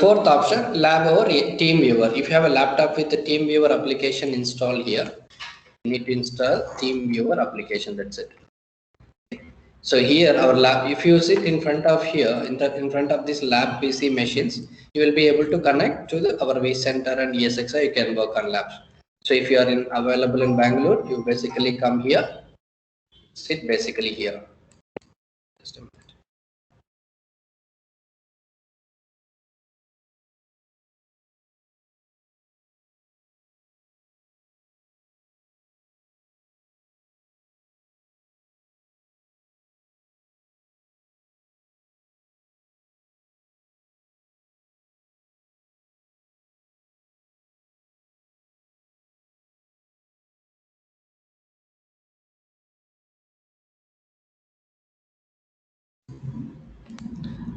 fourth option, lab over TeamViewer. If you have a laptop with the TeamViewer application installed here, you need to install TeamViewer application. That's it. So here our lab, if you sit in front of here, in front of this lab PC machines, you will be able to connect to our vCenter and ESXi. You can work on labs. So if you are available in Bangalore, you basically come here, sit basically here. Just a minute.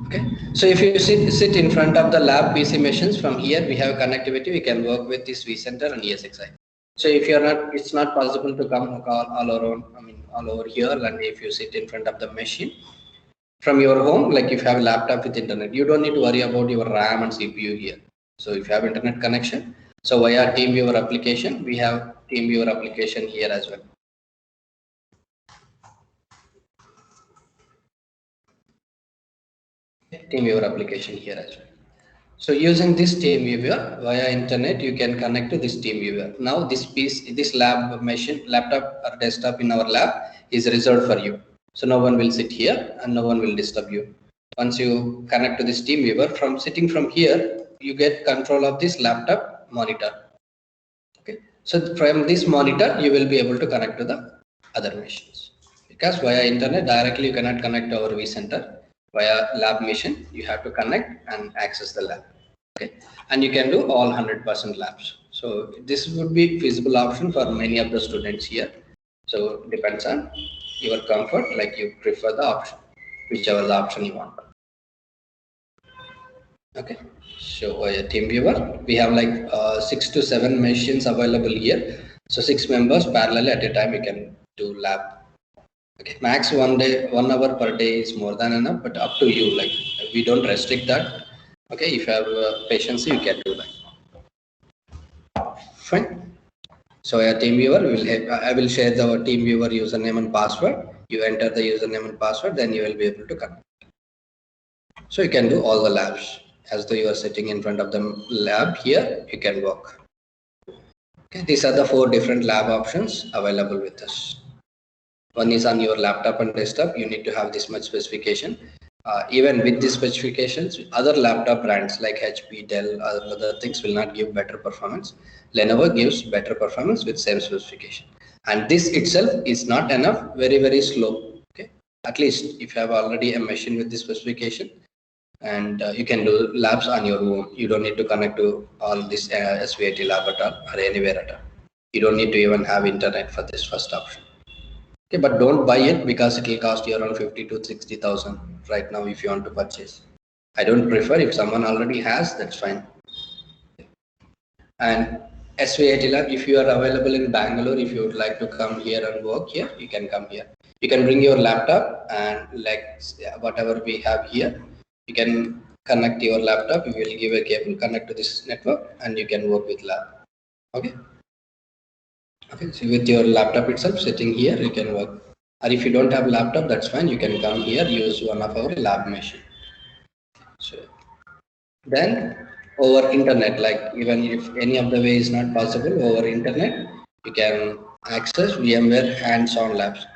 Okay, so if you sit in front of the lab PC machines, from here we have connectivity. We can work with this vCenter and ESXi. So if you're not, it's not possible to come all around. I mean, all over here. And if you sit in front of the machine from your home, like if you have a laptop with internet, you don't need to worry about your RAM and CPU here. So if you have internet connection, so via TeamViewer application, we have TeamViewer application here as well. TeamViewer application here as well. So using this TeamViewer via internet, you can connect to this TeamViewer. Now this lab machine, laptop or desktop in our lab is reserved for you. So no one will sit here and no one will disturb you. Once you connect to this TeamViewer, from sitting from here, you get control of this laptop monitor. Okay. So from this monitor, you will be able to connect to the other machines. Because via internet directly you cannot connect to our vCenter. Via lab machine, you have to connect and access the lab. Okay, and you can do all 100% labs. So this would be feasible option for many of the students here. So depends on your comfort, like you prefer the option, whichever the option you want. Okay, so via TeamViewer, we have like 6 to 7 machines available here. So 6 members parallel at a time you can do lab. Okay, max 1 hour per day is more than enough, but up to you. Like we don't restrict that. Okay, if you have patience, you can do that. Fine. So a TeamViewer, I will share the TeamViewer username and password. You enter the username and password, then you will be able to connect. So you can do all the labs as though you are sitting in front of the lab here. You can work. Okay, these are the 4 different lab options available with us. One is on your laptop and desktop. You need to have this much specification. Even with these specifications, other laptop brands like HP, Dell, or other things will not give better performance. Lenovo gives better performance with same specification. And this itself is not enough, very, very slow. Okay, at least if you have already a machine with this specification, and you can do labs on your own. You don't need to connect to all this SVIT lab at all or anywhere at all. You don't need to even have internet for this first option. Okay, but don't buy it because it will cost you around 50 to 60,000 right now if you want to purchase. I don't prefer. If someone already has, that's fine. And SVIT lab, if you are available in Bangalore, if you would like to come here and work here, you can come here. You can bring your laptop and like whatever we have here, you can connect your laptop. You will give a cable, connect to this network, and you can work with lab. Okay. Okay, so with your laptop itself sitting here, you can work. Or if you don't have laptop, that's fine. You can come here, use one of our lab machine. So then over internet, like even if any of the way is not possible over internet, you can access VMware hands-on labs.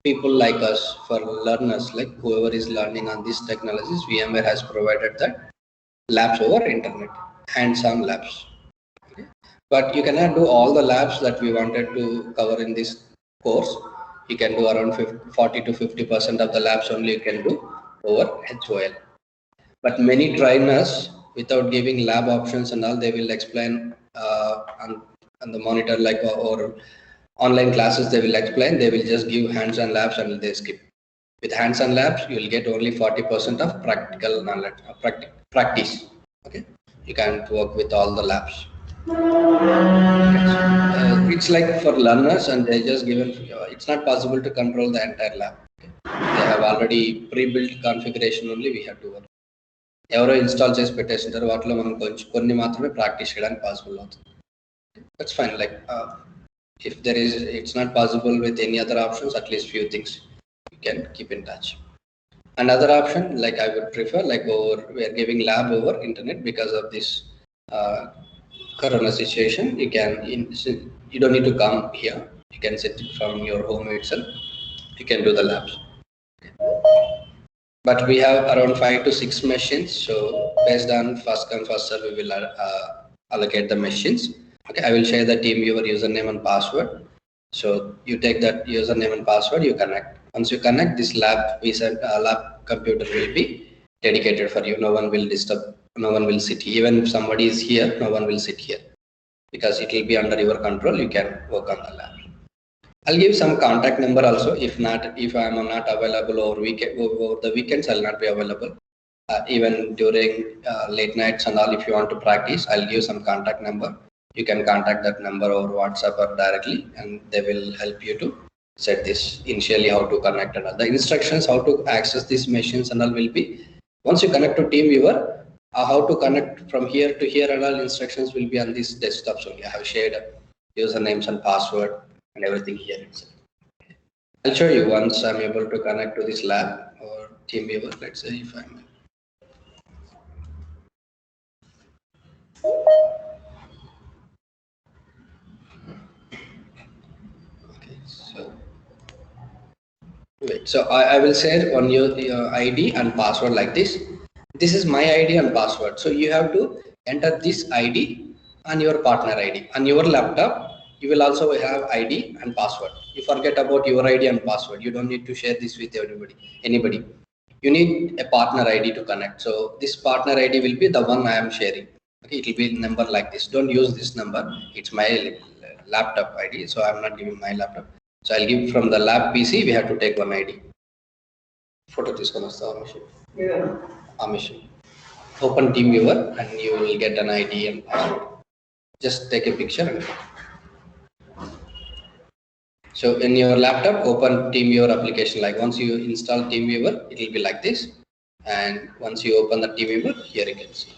People like us, for learners, like whoever is learning on these technologies, VMware has provided that labs over internet, hands-on labs. But you cannot do all the labs that we wanted to cover in this course. You can do around 40 to 50% of the labs only you can do over HOL. But many trainers, without giving lab options and all, they will explain on the monitor, like or online classes, they will explain, they will just give hands-on labs and they skip. With hands-on labs, you will get only 40% of practical knowledge, practice. Okay, you can't work with all the labs. It's like for learners, and they just given. It's not possible to control the entire lab. Okay? They have already pre-built configuration only. We have to work. ఎవరో install చేసి పెట్టేసింటారు, వాటిలో మనం కొంచెం కొన్ని మాత్రమే practice చేయడానికి possible అవుతుంది. That's fine. Like if there is, it's not possible with any other options, at least few things you can keep in touch. Another option, like I would prefer, like we are giving lab over internet because of this corona situation. You don't need to come here, you can sit from your home itself, you can do the labs. But we have around 5 to 6 machines, so based on first come first serve we will allocate the machines. Okay, I will share the TeamViewer username and password. So you take that username and password, you connect. Once you connect, this lab computer will be dedicated for you. No one will disturb, no one will sit. Even if somebody is here, no one will sit here because it will be under your control. You can work on the lab. I'll give some contact number also. If I am not available over the weekends, I'll not be available. Even during late nights and all, if you want to practice, I'll give some contact number. You can contact that number over WhatsApp or directly, and they will help you to set this initially how to connect and all. The instructions how to access these machines and all will be once you connect to TeamViewer. How to connect from here to here and all instructions will be on these desktops only. I have shared usernames and password and everything here itself. I'll show you once I'm able to connect to this lab or TeamViewer. Let's say if I'm so I will share on your ID and password like this. This is my ID and password. So you have to enter this ID and your partner ID. On your laptop, you will also have ID and password. You forget about your ID and password. You don't need to share this with anybody. You need a partner ID to connect. So this partner ID will be the one I am sharing. Okay, it will be number like this. Don't use this number. It's my laptop ID. So I'm not giving my laptop. So I'll give from the lab PC, we have to take one ID. Photo తీసుకొని వస్తావా machine? Yeah. Machine. Open TeamViewer and you will get an ID and password. Just take a picture. So in your laptop, open TeamViewer application. Like once you install TeamViewer, it will be like this. And once you open the TeamViewer, here you can see.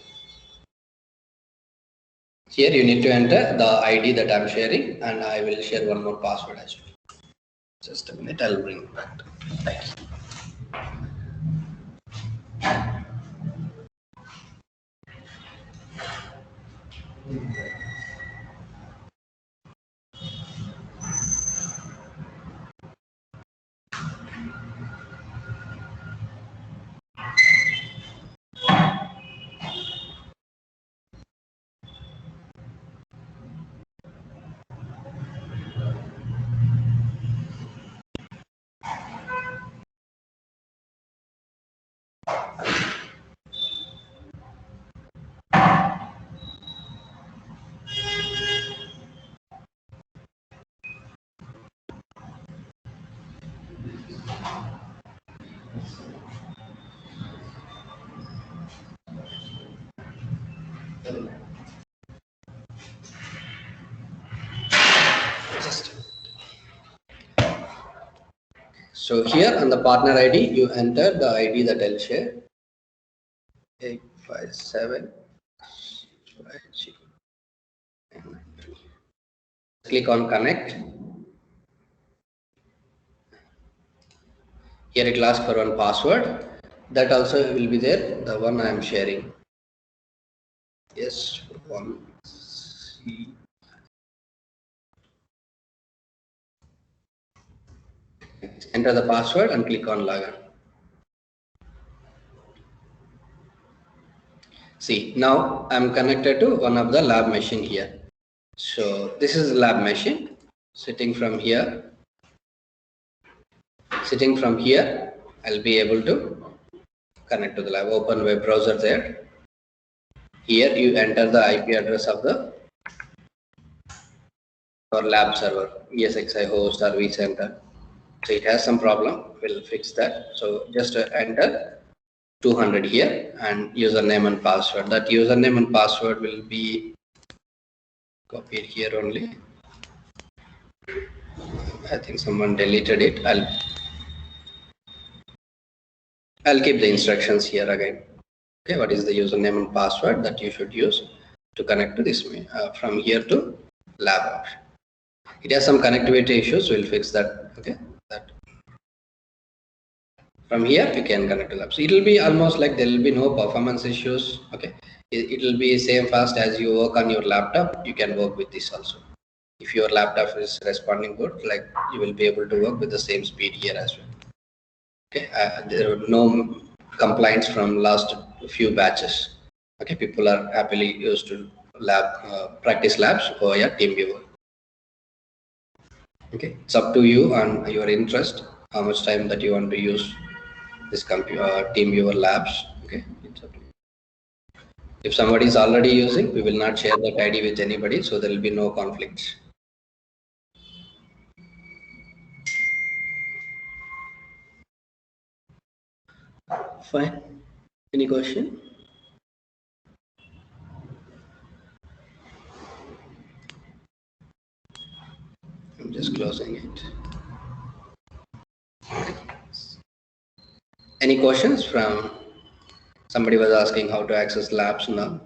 Here you need to enter the ID that I'm sharing, and I will share one more password as well. Just a minute, I'll bring it back. Thank you. So here on the partner ID, you enter the ID that I'll share. 857. Click on connect. Here it will ask for one password. That also will be there, the one I am sharing. Yes, one. Enter the password and click on login. See, now I'm connected to one of the lab machine here. So this is the lab machine. Sitting from here, I'll be able to connect to the lab. Open web browser there. Here you enter the IP address of the lab server, ESXi host or vCenter. So it has some problem, we'll fix that. So just enter 200 here and username and password. That username and password will be copied here only. I think someone deleted it. I'll keep the instructions here again. Okay, what is the username and password that you should use to connect to this from here to lab option. It has some connectivity issues, we'll fix that. Okay, that from here we can connect to lab. So it will be almost like there will be no performance issues. Okay, it will be same fast as you work on your laptop. You can work with this also. If your laptop is responding good, like you will be able to work with the same speed here as well. Okay, there are no complaints from last few batches. Okay, people are happily used to lab practice labs via TeamViewer. Okay, it's up to you and your interest, how much time that you want to use this TeamViewer labs. Okay, it's up to you. If somebody is already using, we will not share that ID with anybody, so there will be no conflicts. Fine. Any question? I'm just closing it. Any questions from somebody was asking how to access labs now?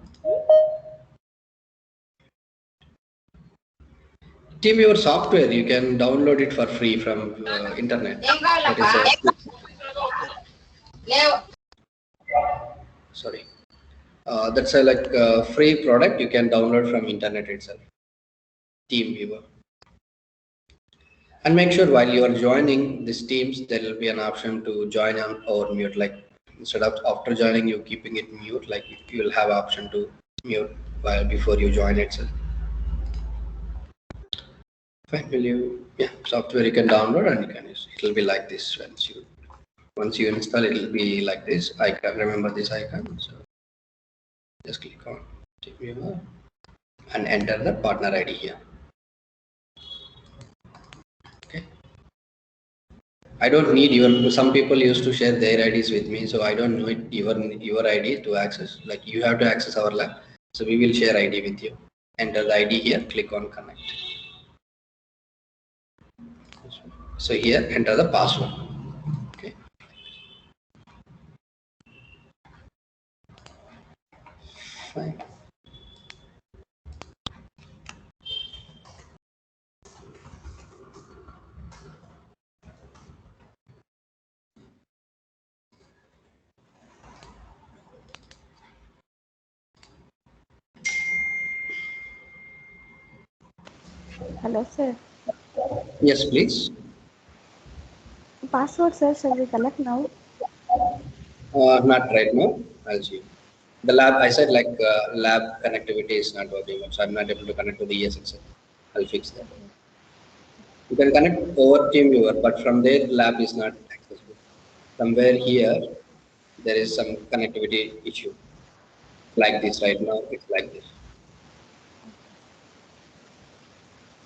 TeamViewer software, you can download it for free from internet. That is sorry. That's a free product you can download from internet itself. TeamViewer. And make sure while you are joining these teams, there will be an option to join on or mute. Like instead of after joining, you keeping it mute. Like you will have option to mute while before you join itself. Fine. Will you? Yeah, software you can download and you can use. It will be like this once you install. It will be like this icon. Remember this icon. So just click on TeamViewer and enter the partner ID here. Okay. I don't need your. Some people used to share their IDs with me, so I don't need your ID to access. Like you have to access our lab, so we will share ID with you. Enter the ID here. Click on connect. So here, enter the password. Okay. Fine. Hello, sir. Yes, please. Password, sir. Shall we connect now? Not right now. I'll see. The lab, I said lab connectivity is not working, so I'm not able to connect to the ESXL. I'll fix that. You can connect over TeamViewer, but from there lab is not accessible. Somewhere here there is some connectivity issue. Like this right now, it's like this.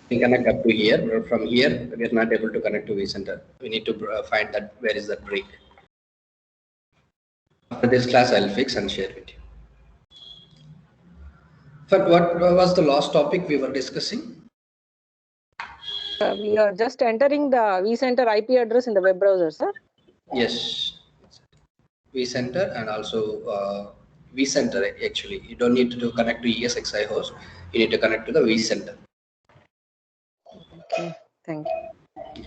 We connect up to here, but from here we are not able to connect to vCenter. We need to find that where is that break. After this class, I'll fix and share with you. But what was the last topic we were discussing? We are just entering the vCenter IP address in the web browser, sir. Yes, vCenter and also vCenter actually. You don't need to connect to ESXi host. You need to connect to the vCenter. Okay, thank you.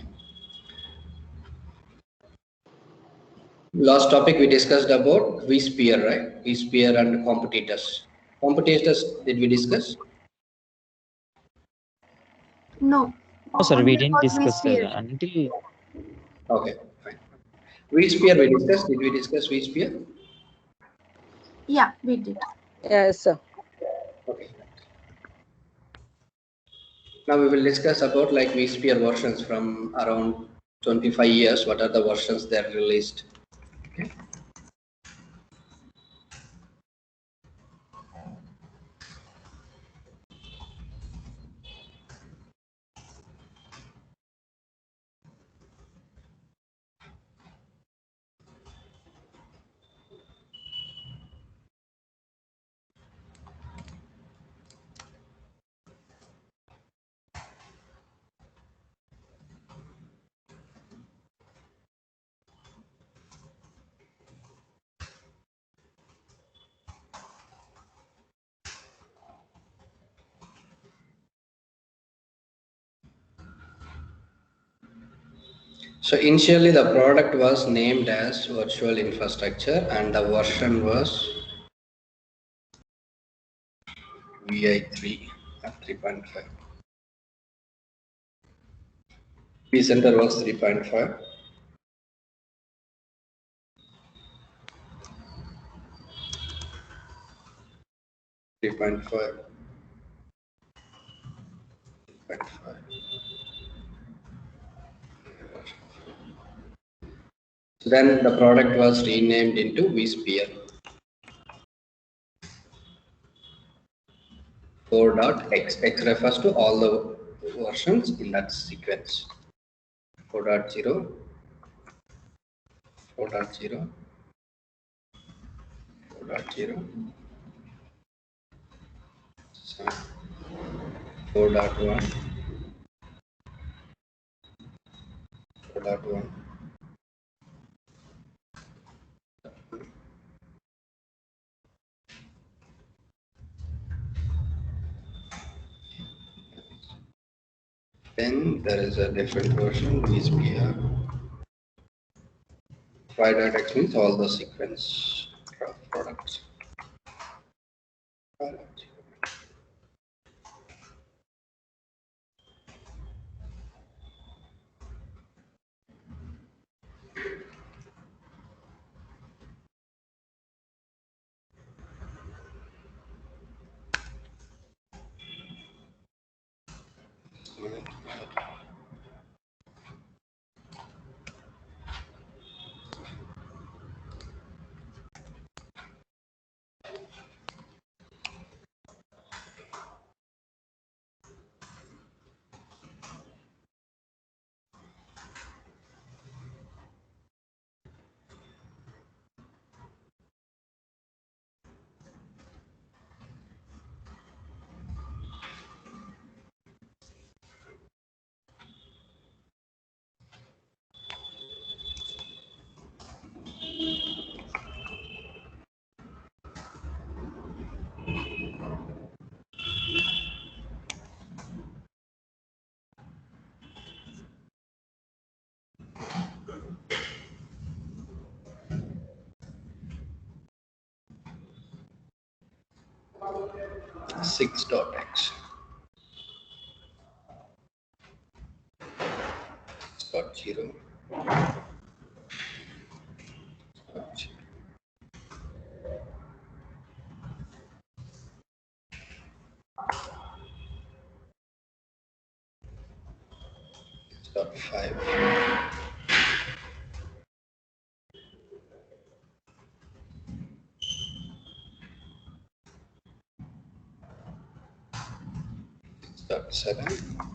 Last topic we discussed about vSphere, right? vSphere and competitors. Competitors, did we discuss? No. No, sir, we Only didn't about discuss vSphere. until. Okay, fine. vSphere we discussed. Did we discuss vSphere? Yeah, we did. Yes, sir. Okay. Now we will discuss about like vSphere versions from around 25 years. What are the versions that are released? Okay. So initially the product was named as virtual infrastructure and the version was VI3 at 3.5. vCenter was 3.5. 3.5. 3.5. So then the product was renamed into vSphere 4.x. X refers to all the versions in that sequence. 4.0, 4.0, 4.0, 4.1, 4.1. Then there is a different version, vSphere 5.x means all the sequence products. 6.x. 6.0. 6.5. 6.7.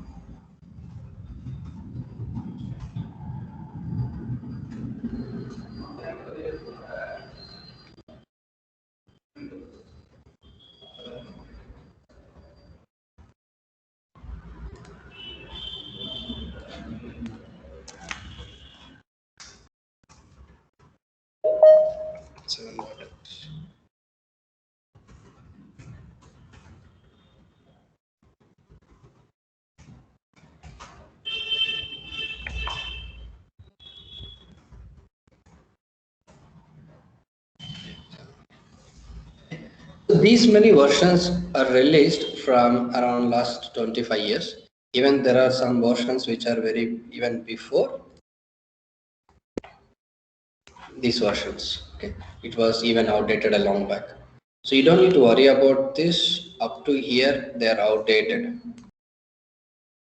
7.x. These many versions are released from around last 25 years. Even there are some versions which are very even before these versions. Okay, it was even outdated a long back. So you don't need to worry about this. Up to here, they are outdated.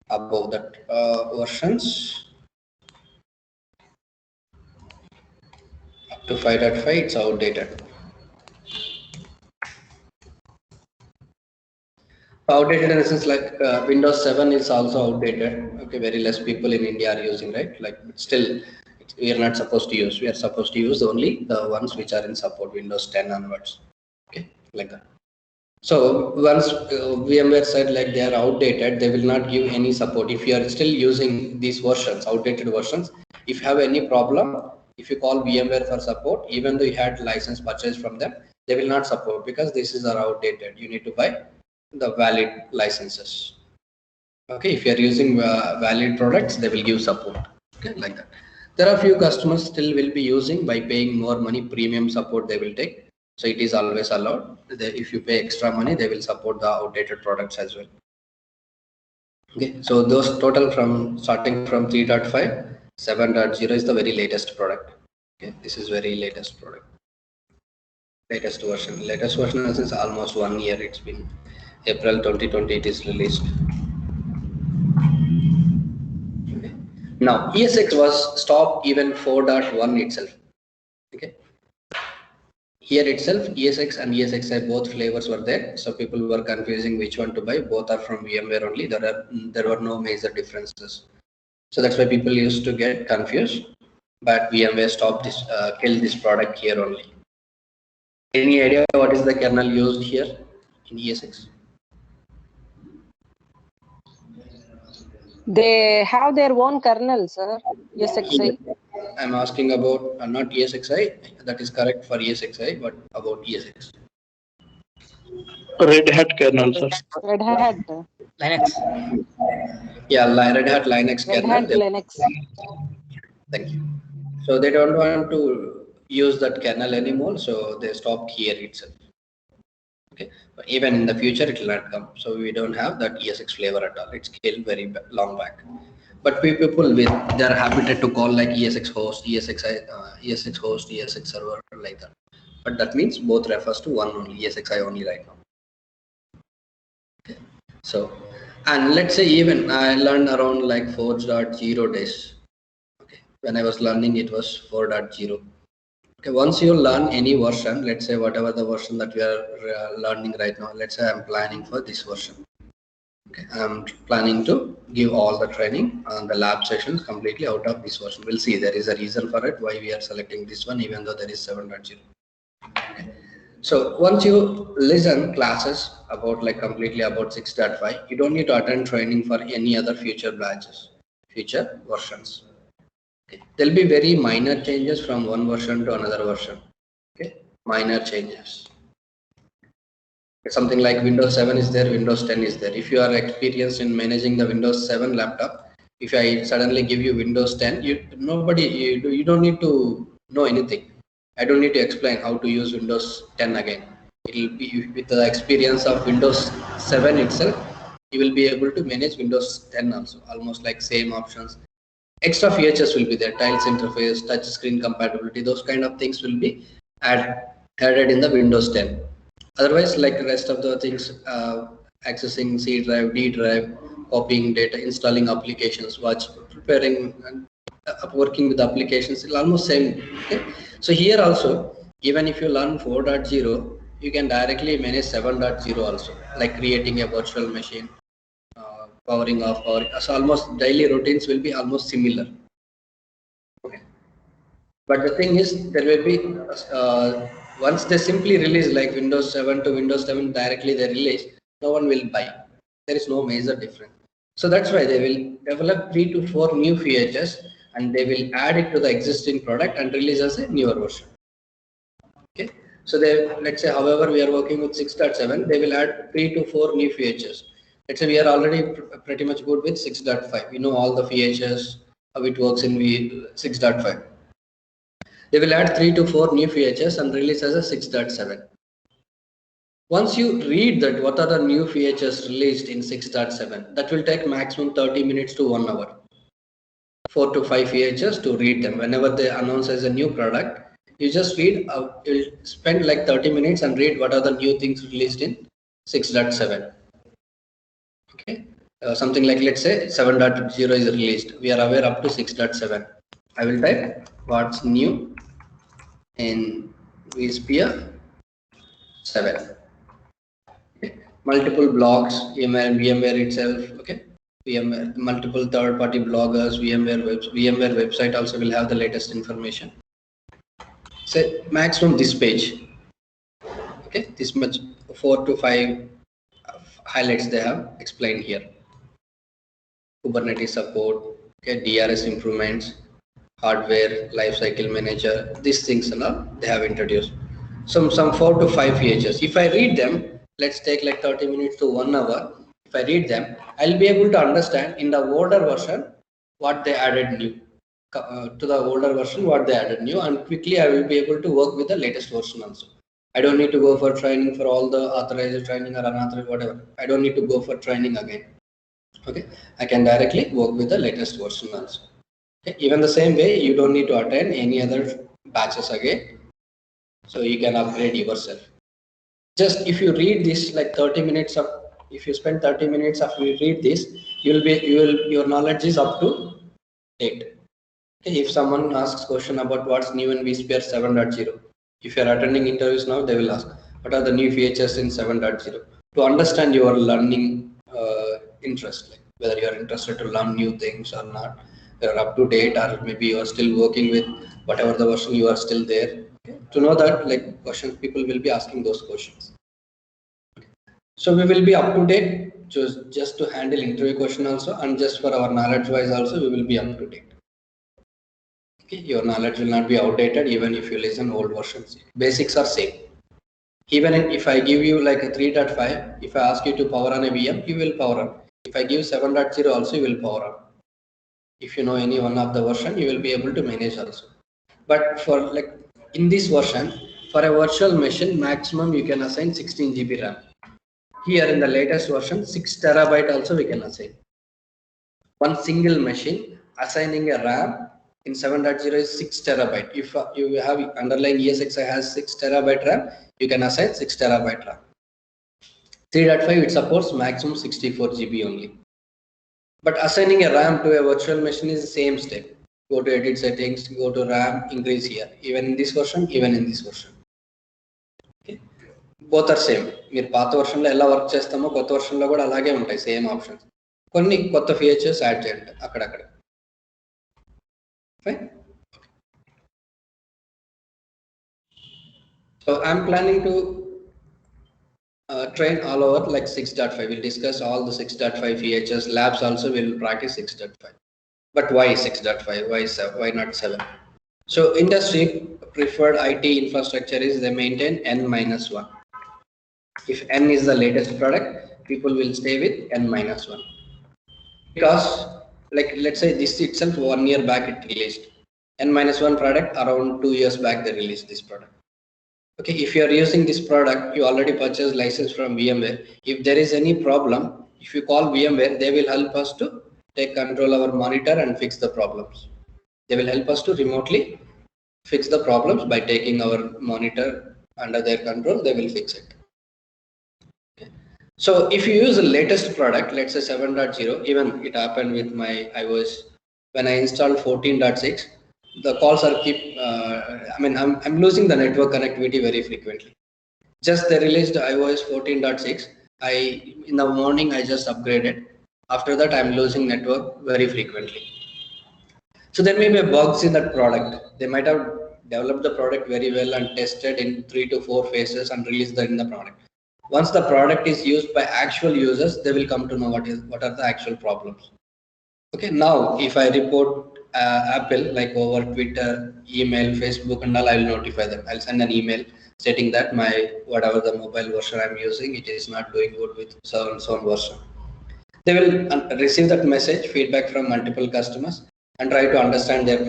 Above that versions, up to 5.5, it's outdated. Outdated in the sense like Windows 7 is also outdated. Okay, very less people in India are using, right? Like still, we are not supposed to use. We are supposed to use only the ones which are in support, Windows 10 onwards. Okay, like that. So once VMware said like they are outdated, they will not give any support. If you are still using these versions, outdated versions, if you have any problem, if you call VMware for support, even though you had license purchased from them, they will not support because this is outdated. You need to buy the valid licenses. Okay, if you are using valid products, they will give support. Okay, like that. There are few customers still will be using by paying more money, premium support they will take. So it is always allowed. If you pay extra money, they will support the outdated products as well. Okay, so those total from starting from 3.5, 7.0 is the very latest product. Okay, this is very latest product. Latest version. Latest version is almost 1 year. It's been April 2020 it is released. Okay. Now ESX was stopped even 4.1 itself. Okay. Here itself ESX and ESXi both flavors were there, so people were confusing which one to buy. Both are from VMware only. There were no major differences, so that's why people used to get confused. But VMware stopped this, killed this product here only. Any idea what is the kernel used here in ESX? They have their own kernel, sir. ESXi. I'm asking about not ESXi. That is correct for ESXi, but about ESX. Red Hat kernel, sir. Red Hat. Linux. Yeah, Red Hat Linux Red kernel. Hat Linux. Thank you. So they don't want to use that kernel anymore, so they stopped here itself. Okay, but even in the future it will not come. So we don't have that ESX flavor at all. It's killed very long back. But people with they're habited to call like ESX host, ESX host, ESX server like that. But that means both refers to one only, ESXi only right now. Okay. So, and let's say even I learned around like 4.0 days. Okay, when I was learning it was 4.0. Okay, once you learn any version, let's say whatever the version that we are learning right now, let's say I'm planning for this version. Okay, I'm planning to give all the training on the lab sessions completely out of this version. We'll see there is a reason for it, why we are selecting this one, even though there is 7.0. Okay. So once you listen classes about like completely about 6.5, you don't need to attend training for any other future batches, future versions. Okay. There'll be very minor changes from one version to another version. Okay, minor changes. Something like Windows 7 is there, Windows 10 is there. If you are experienced in managing the Windows 7 laptop, if I suddenly give you Windows 10, you don't need to know anything. I don't need to explain how to use Windows 10 again. It will be with the experience of Windows 7 itself. You will be able to manage Windows 10 also, almost like same options. Extra features will be there, tiles interface, touch screen compatibility, those kind of things will be added in the Windows 10. Otherwise, like the rest of the things, accessing C drive, D drive, copying data, installing applications, preparing and working with applications, it's almost same. Okay, so here also, even if you learn 4.0, you can directly manage 7.0 also, like creating a virtual machine, powering off, so almost daily routines will be almost similar. Okay, but the thing is, there will be once they simply release like Windows 7 to Windows 7 directly they release, no one will buy. There is no major difference. So that's why they will develop 3 to 4 new features and they will add it to the existing product and release as a newer version. Okay, so let's say however we are working with 6.7, they will add 3 to 4 new features. Let's say we are already pretty much good with 6.5. We know all the features, how it works in 6.5. They will add 3 to 4 new features and release as a 6.7. Once you read that what are the new features released in 6.7, that will take maximum 30 minutes to 1 hour. 4 to 5 features to read them. Whenever they announce as a new product, you just read, you'll spend like 30 minutes and read what are the new things released in 6.7. Okay, something like let's say 7.0 is released. We are aware up to 6.7. I will type what's new in vSphere 7. Okay. Multiple blogs, VMware itself. Okay, VMware, multiple third-party bloggers, VMware website also will have the latest information. Say maximum this page. Okay, this much 4 to 5 highlights they have explained here. Kubernetes support, okay, DRS improvements, hardware lifecycle manager, these things and all they have introduced. Some 4 to 5 features. If I read them, let's take like 30 minutes to 1 hour. If I read them, I'll be able to understand in the older version what they added new. to the older version what they added new, and quickly I will be able to work with the latest version also. I don't need to go for training for all the authorized training or unauthorized whatever. I don't need to go for training again. Okay, I can directly work with the latest version also. Okay. Even the same way, you don't need to attend any other batches again, so you can upgrade yourself. Just if you read this like 30 minutes of, if you spend 30 minutes of read this, your knowledge is up to date. Okay, if someone asks question about what's new in vSphere 7.0, if you're attending interviews now, they will ask what are the new features in 7.0 to understand your learning interest, like whether you're interested to learn new things or not, you're up to date, or maybe you're still working with whatever the version you are still there. Okay? To know that, like questions, people will be asking those questions. So we will be up to date just to handle interview question also, and just for our knowledge wise also, we will be up to date. Okay, your knowledge will not be outdated even if you listen old versions. Basics are same. Even if I give you like a 3.5, if I ask you to power on a VM, you will power on. If I give 7.0 also, you will power on. If you know any one of the version, you will be able to manage also. But for like in this version, for a virtual machine, maximum you can assign 16 GB RAM. Here in the latest version, 6 terabyte also we can assign. One single machine assigning a RAM in 7.0 is 6 terabyte. If you have underlying ESXi has 6 terabyte RAM, you can assign 6 terabyte RAM. 3.5 it supports maximum 64 GB only. But assigning a RAM to a virtual machine is the same step. Go to edit settings, go to RAM, increase here. Even in this version, even in this version. Okay. Both are same. మీరు పాత version లో ఎలా work చేస్తామో కొత్త version లో కూడా అలాగే ఉంటాయి సేమ్ ఆప్షన్స్. కొన్ని కొత్త ఫీచర్స్ యాడ్ చేయండి అక్కడక్కడ. Fine. So I'm planning to train all over like 6.5. We'll discuss all the 6.5 features. Labs also will practice 6.5. But why 6.5? Why not 7? So industry preferred IT infrastructure is they maintain N-1. If N is the latest product, people will stay with N-1. Because like let's say this itself 1 year back it released. N-1 product around 2 years back they released this product. Okay, if you are using this product, you already purchased license from VMware. If there is any problem, if you call VMware, they will help us to take control of our monitor and fix the problems. They will help us to remotely fix the problems by taking our monitor under their control. They will fix it. Okay. So if you use the latest product, let's say 7.0, even it happened with my iOS when I installed 14.6. The calls are I'm losing the network connectivity very frequently. Just they released iOS 14.6. In the morning I just upgraded. After that I'm losing network very frequently. So there may be bugs in that product. They might have developed the product very well and tested in 3 to 4 phases and released that in the product. Once the product is used by actual users, they will come to know what are the actual problems. Okay, now if I report Apple like over Twitter, email, Facebook and all, I will notify them. I'll send an email stating that my whatever the mobile version I'm using, it is not doing good with so and so version. They will receive that message, feedback from multiple customers and try to understand their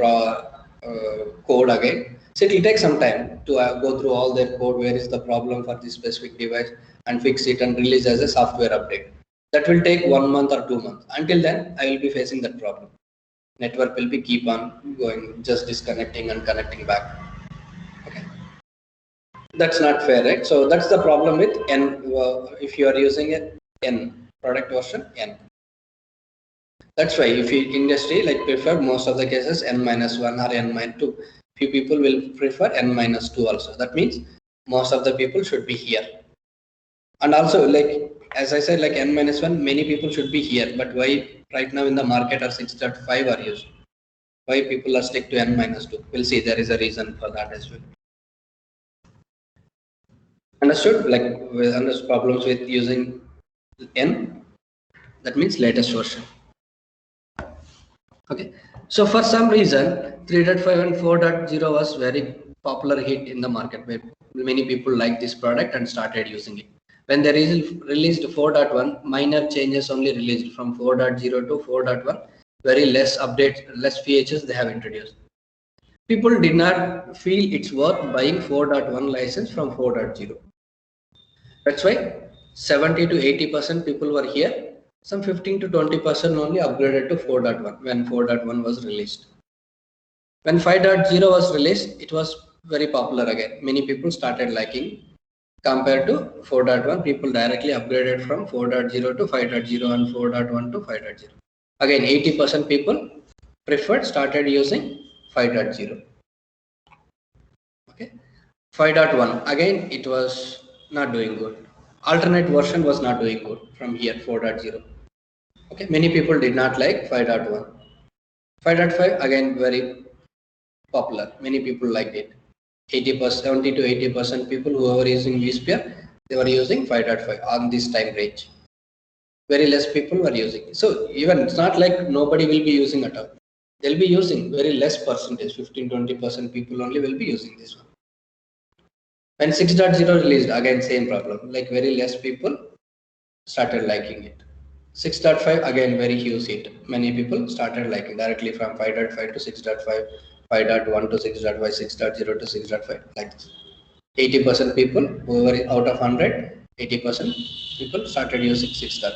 code again. So it will take some time to go through all their code, where is the problem for this specific device, and fix it and release as a software update. That will take 1 month or 2 months. Until then, I will be facing that problem. Network will be keep on going, just disconnecting and connecting back. Okay, that's not fair, right? So that's the problem with N. If you are using a N product version N, that's why if you industry like prefer most of the cases N-1 or N-2. Few people will prefer N-2 also. That means most of the people should be here. And also like as I said, like N-1, many people should be here, but why right now in the market are 6.5 are used? Why people are stick to N-2? We'll see, there is a reason for that as well. Understood? Like under problems with using N, that means latest version. Okay, so for some reason 3.5 and 4.0 was very popular hit in the market, where many people liked this product and started using it. When they released 4.1, minor changes only released from 4.0 to 4.1. very less updates, less features they have introduced. People did not feel it's worth buying 4.1 license from 4.0. That's why 70 to 80% people were here. Some 15 to 20% only upgraded to 4.1 when 4.1 was released. When 5.0 was released, it was very popular again. Many people started liking. Compared to 4.1, people directly upgraded from 4.0 to 5.0 and 4.1 to 5.0. Again, 80% people started using 5.0. Okay, 5.1 again it was not doing good. Alternate version was not doing good from here 4.0. Okay, many people did not like 5.1. 5.5 again very popular. Many people liked it. 80%, 70 to 80% people who were using vSphere, they were using 5.5 on this time range. Very less people were using it. So even it's not like nobody will be using at all. They'll be using very less percentage, 15-20% people only will be using this one. When 6.0 released, again same problem, like very less people started liking it. 6.5 again very huge hit. Many people started liking directly from 5.5 to 6.5, 5.1 to 6.5, 6.0 to 6.5 like this. 80% people who were out of 100, 80% people started using 6.5.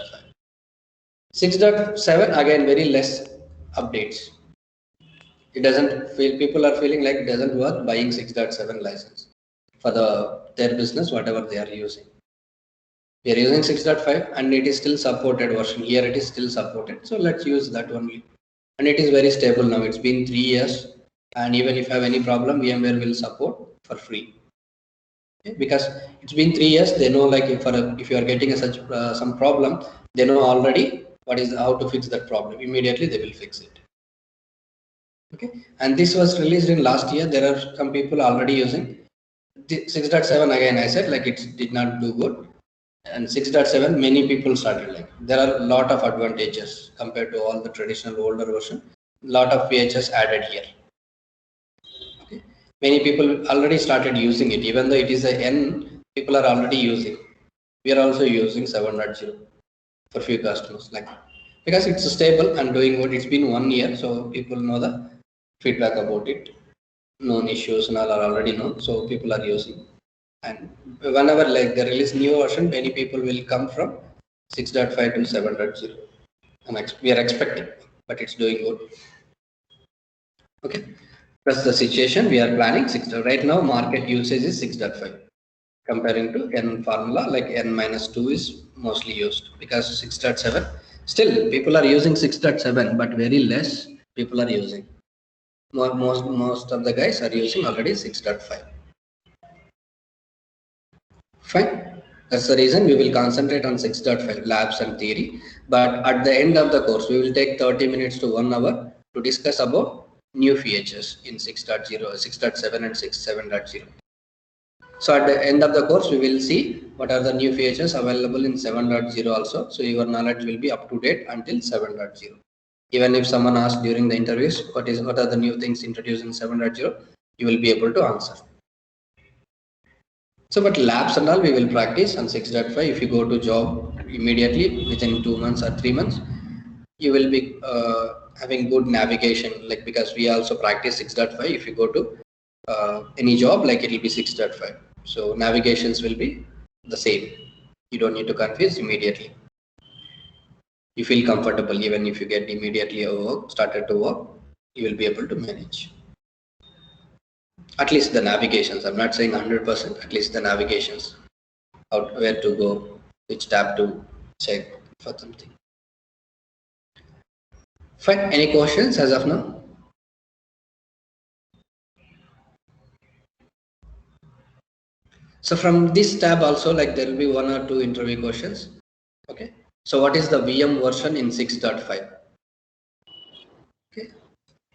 6.7 again very less updates. It doesn't feel, people are feeling like it doesn't worth buying 6.7 license for their business, whatever they are using. We are using 6.5 and it is still supported version. Here it is still supported. So let's use that only. And it is very stable now. It's been 3 years. And even if you have any problem, VMware will support for free. Okay? Because it's been 3 years, they know like if you are getting some problem, they know already how to fix that problem. Immediately they will fix it. Okay, and this was released in last year. There are some people already using 6.7 again. I said like it did not do good, and 6.7 many people started like. There are a lot of advantages compared to all the traditional older version. Lot of features added here. Okay, many people already started using it, even though it is a N. People are already using. We are also using 7.0 for few customers like that. Because it's stable and doing good. It's been 1 year, so people know the feedback about it. Known issues and all are already known, so people are using. And whenever like they release new version, many people will come from 6.5 to 7.0. And we are expecting, but it's doing good. Okay, that's the situation. We are planning 6. Right now, market usage is 6.5. Comparing to N formula, like N-2 is mostly used because 6.7. Still, people are using 6.7, but very less people are using. Most of the guys are using already 6.5. Fine. That's the reason we will concentrate on 6.5 labs and theory. But at the end of the course, we will take 30 minutes to 1 hour to discuss about new features in 6.0, 6.7 and 6.7.0. So at the end of the course, we will see what are the new features available in 7.0 also. So your knowledge will be up to date until 7.0. Even if someone asks during the interviews, what are the new things introduced in 7.0, you will be able to answer. So, but labs and all we will practice on 6.5. If you go to job immediately within 2 months or 3 months, you will be having good navigation. Like because we also practice 6.5. If you go to any job, like it will be 6.5. So navigations will be the same. You don't need to confuse immediately. You feel comfortable even if you get immediately started to work, you will be able to manage. At least the navigations, I'm not saying 100%, at least the navigations, out where to go, which tab to check for something. Fine, any questions as of now? So from this tab also, like there will be 1 or 2 interview questions. Okay. So what is the VM version in 6.5? Okay.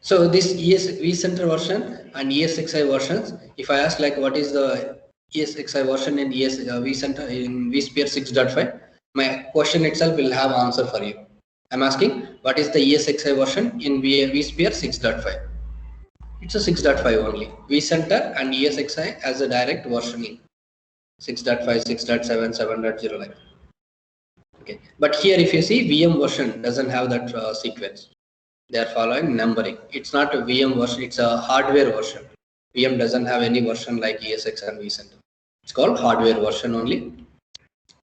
So this vCenter version and ESXi versions, if I ask like what is the ESXi version in vCenter in vSphere 6.5, my question itself will have answer for you. I'm asking what is the ESXi version in vSphere 6.5? It's a 6.5 only. vCenter and ESXi as a direct versioning. 6.5, 6.7, 7.0 like. Okay, but here if you see VM version doesn't have that sequence. They are following numbering. It's not a VM version, it's a hardware version. VM doesn't have any version like ESX and vCenter. It's called hardware version only.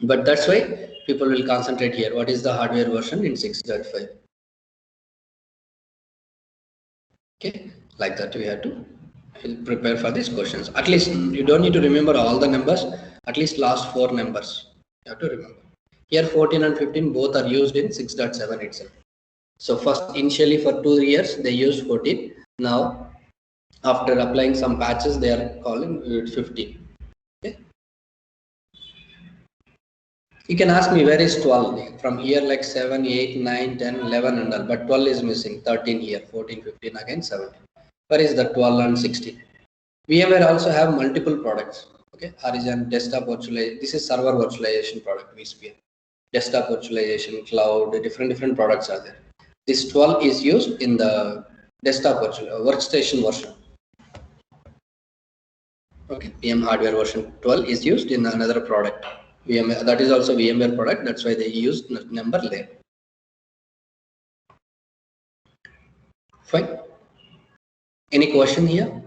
But that's why people will concentrate here. What is the hardware version in 6.5? Okay, like that we have to prepare for these questions. At least you don't need to remember all the numbers, at least last 4 numbers you have to remember. Here 14 and 15 both are used in 6.7 itself. So first initially for 2 years they used 14. Now after applying some patches they are calling it 15. Okay. You can ask me where is 12 from here, like 7, 8, 9, 10, 11 and all, but 12 is missing. 13 here, 14, 15 again 17. Where is the 12 and 16? VMware also have multiple products. Okay, Horizon, desktop virtualization. This is server virtualization product, vSphere. Desktop virtualization, cloud, different products are there. This 12 is used in the desktop workstation version. Okay, VM hardware version 12 is used in another product. VMware, that is also VMware product. That's why they use number there. Fine. Any question here?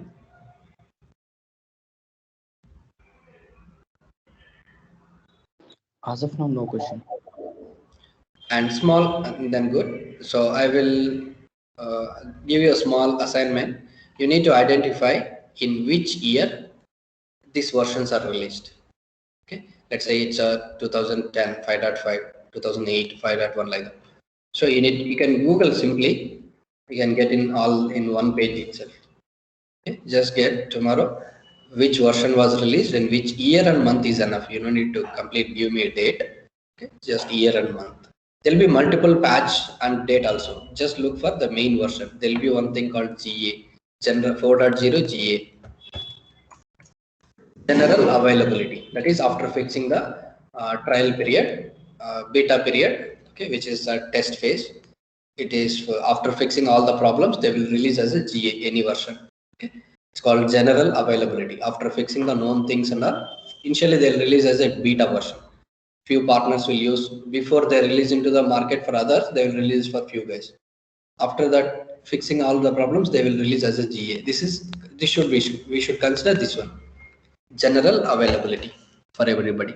As of now, no question. And small, then good. So I will give you a small assignment. You need to identify in which year these versions are released. Okay, let's say it's a 2010 5.5, 2008 5.1 like that. So you can Google simply. You can get in all in one page itself. Okay, just get tomorrow which version was released and which year and month is enough. You don't need to give me a date. Okay, just year and month. There will be multiple patch and date also. Just look for the main version. There will be one thing called GA, General 4.0 GA. General availability. That is after fixing the trial period, beta period, okay, which is a test phase. It is after fixing all the problems, they will release as a GA, any version. Okay. It's called general availability. After fixing the known things and all, initially they'll release as a beta version. Few partners will use before they release into the market for others, they will release for few guys. After that, fixing all the problems, they will release as a GA. We should consider this one. General availability for everybody.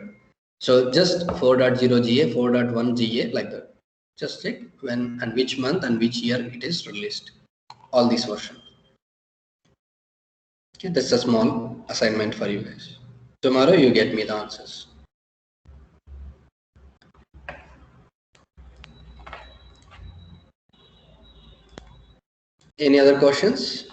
So just 4.0 GA, 4.1 GA like that. Just check when and which month and which year it is released. All these versions. Okay, that's a small assignment for you guys. Tomorrow you get me the answers. Any other questions?